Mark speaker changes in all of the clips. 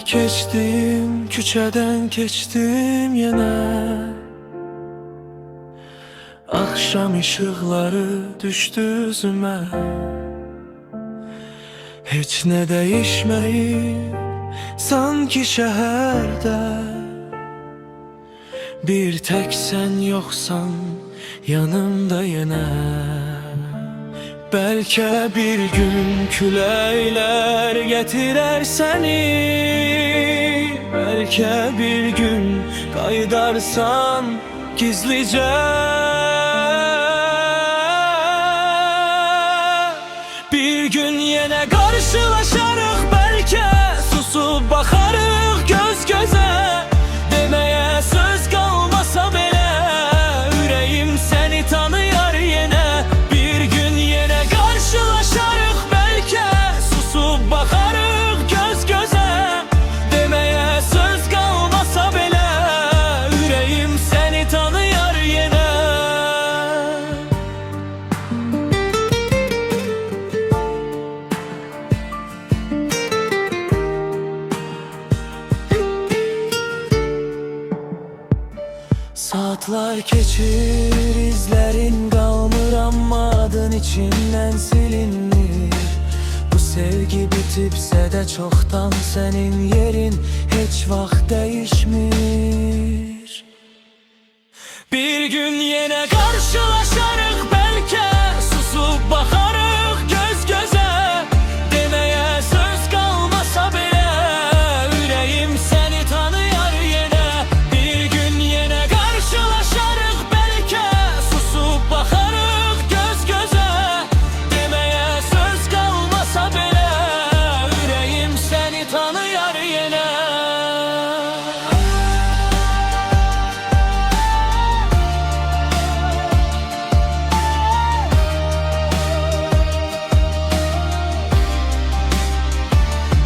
Speaker 1: keçdim, küçədən keçdim yenə. Axşam işıqları düşdü üzümə. Heç nə dəyişməyib, sanki şəhərdə. Bir tək sən yoxsan yanımda yenə. Bəlkə bir gün küləklər gətirər səni. Bəlkə bir gün qayıdarsan gizlicə. Bir gün yenə qarşılaşarıq, bəlkə susub baxarıq göz gözə. Deməyə söz qalmasa belə, ürəyim səni tanıyar yenə. Bir gün yenə qarşılaşarıq, bəlkə susub baxarıq göz gözə. Deməyə söz qalmasa belə, ürəyim səni tanıyar yenə. Saatlar keçir, izlərin qalmır, amma adın içindən silinmir. Bu sevgi bitibsə də çoxdan sənin yerin heç vaxt dəyişmir. Bir gün yenə qarşılaşarıq, bəlkə susub baxarıq göz gözə. Deməyə söz qalmasa belə, ürəyim səni tanıyar yenə. Bir gün yenə qarşılaşarıq, bəlkə susub baxarıq göz gözə. Deməyə söz qalmasa belə, ürəyim səni tanıyar yenə.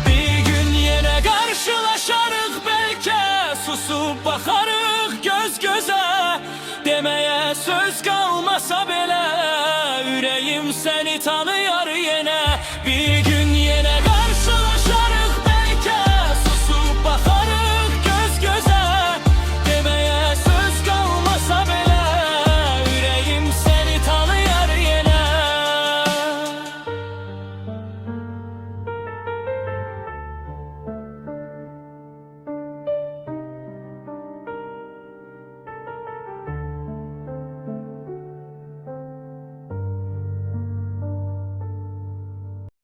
Speaker 1: Bir gün yenə qarşılaşarıq, bəlkə susub baxarıq göz gözə. Deməyə söz qalmasa belə, ürəyim səni tanıyar yenə. Bir gün